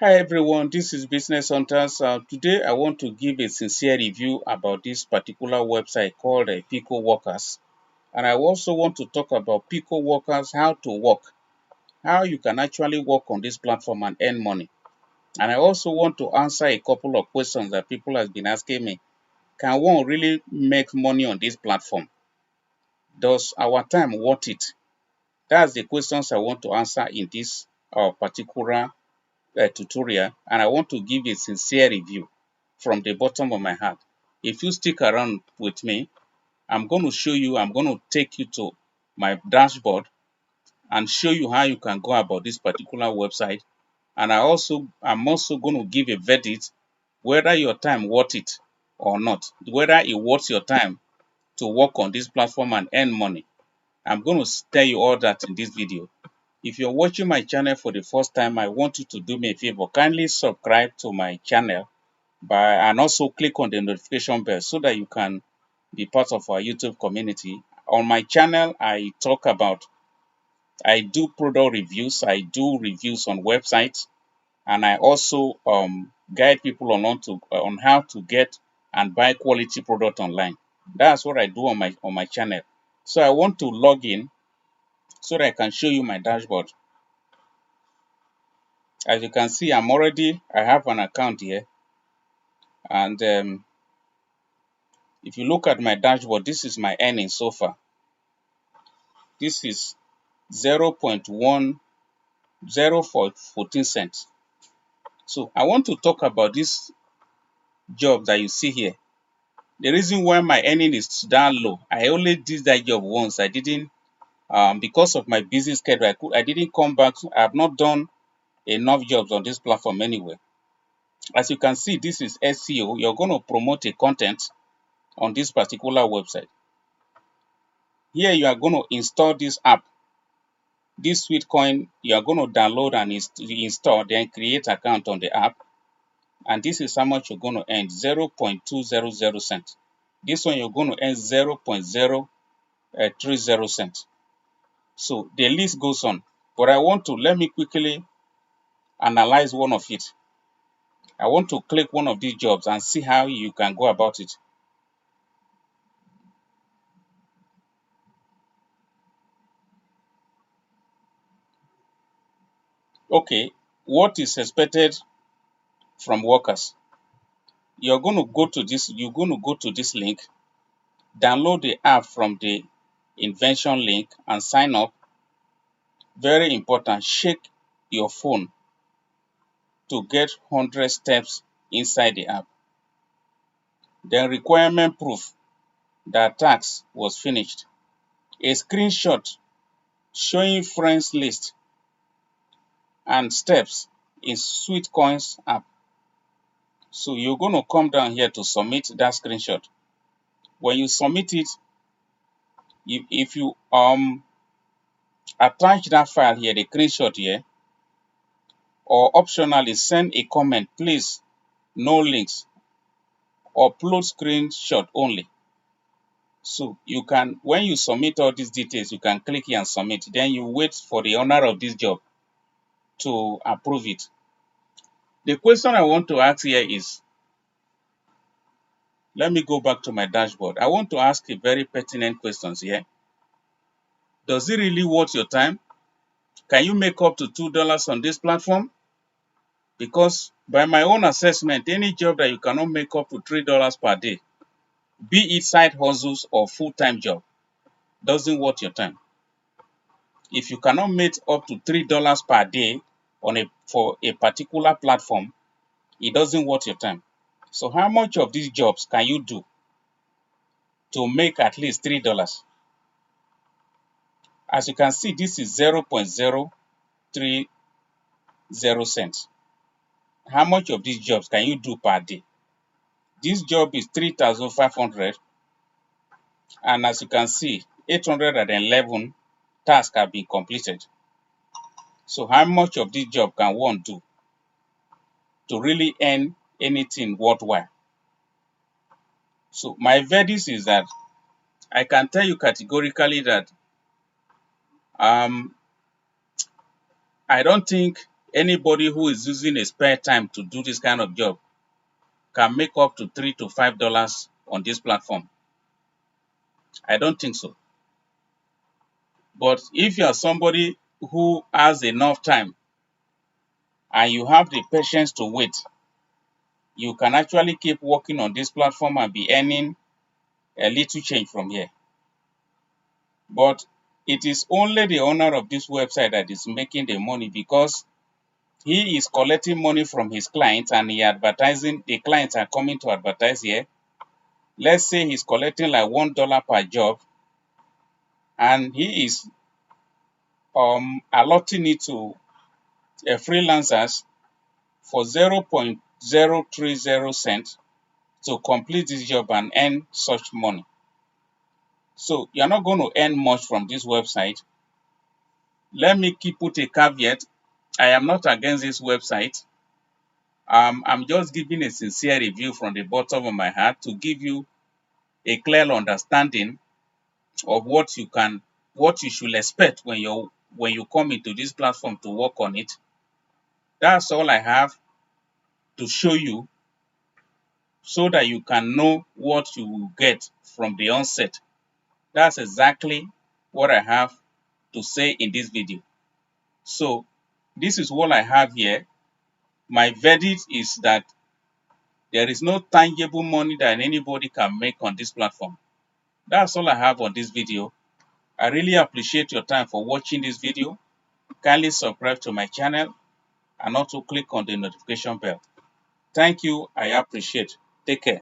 Hi everyone, this is Business Hunters. Today I want to give a sincere review about this particular website called Picoworkers. And I also want to talk about Picoworkers, how to work, how you can actually work on this platform and earn money. And I also want to answer a couple of questions that people have been asking me. Can one really make money on this platform? Does our time worth it? That's the questions I want to answer in this particular tutorial, and I want to give a sincere review from the bottom of my heart. If you stick around with me, I'm going to show you, I'm going to take you to my dashboard and show you how you can go about this particular website. And I'm also going to give a verdict whether your time worth it or not, whether it worth your time to work on this platform and earn money. I'm going to tell you all that in this video. If you're watching my channel for the first time, I want you to do me a favor. Kindly subscribe to my channel and also click on the notification bell so that you can be part of our YouTube community. On my channel, I do product reviews, I do reviews on websites, and I also guide people on how to get and buy quality product online. That's what I do on my channel. So I want to log in so that I can show you my dashboard. As you can see, I have an account here, and if you look at my dashboard, this is my earnings so far. This is 0.1014 cents. So I want to talk about this job that you see here. The reason why my earning is down low, I only did that job once. I didn't, because of my busy schedule, I didn't come back. I have not done enough jobs on this platform anyway. As you can see, this is SEO. You're going to promote a content on this particular website. Here you are going to install this app. This sweet coin, you are going to download and install, then create account on the app. And this is how much you're going to earn, 0.200 cents. This one you're going to earn 0.030 cents. So the list goes on. But let me quickly analyze one of it. I want to click one of these jobs and see how you can go about it. Okay, what is expected from workers? You're going to go to this link, download the app from the invention link and sign up. Very important, shake your phone to get 100 steps inside the app. Then requirement proof that task was finished. A screenshot showing friends list and steps in Sweetcoins app. So you're going to come down here to submit that screenshot. When you submit it, if you attach that file here, the screenshot here, or optionally send a comment, please, no links, upload screenshot only. So you can, when you submit all these details, you can click here and submit. Then you wait for the owner of this job to approve it. The question I want to ask here is, let me go back to my dashboard. I want to ask a very pertinent questions here. Does it really worth your time? Can you make up to $2 on this platform? Because by my own assessment, any job that you cannot make up to $3 per day, be it side hustles or full-time job, doesn't worth your time. If you cannot make up to $3 per day for a particular platform, it doesn't worth your time. So how much of these jobs can you do to make at least $3? As you can see, this is 0.030 cents. How much of these jobs can you do per day? This job is 3,500, and as you can see, 811 tasks have been completed. So how much of this job can one do to really earn anything worthwhile? So my verdict is that I can tell you categorically that I don't think anybody who is using a spare time to do this kind of job can make up to $3 to $5 on this platform? I don't think so. But if you are somebody who has enough time and you have the patience to wait, you can actually keep working on this platform and be earning a little change from here. But it is only the owner of this website that is making the money, because he is collecting money from his clients and the clients are coming to advertise here. Let's say he's collecting like $1 per job, and he is allotting it to freelancers for 0.030 cents to complete this job and earn such money. So you're not going to earn much from this website. Let me put a caveat. I am not against this website. I'm just giving a sincere review from the bottom of my heart to give you a clear understanding of what you should expect when you come into this platform to work on it. That's all I have to show you, so that you can know what you will get from the onset. That's exactly what I have to say in this video. So this is what I have here. My verdict is that there is no tangible money that anybody can make on this platform. That's all I have on this video. I really appreciate your time for watching this video. Kindly subscribe to my channel and also click on the notification bell. Thank you. I appreciate. Take care.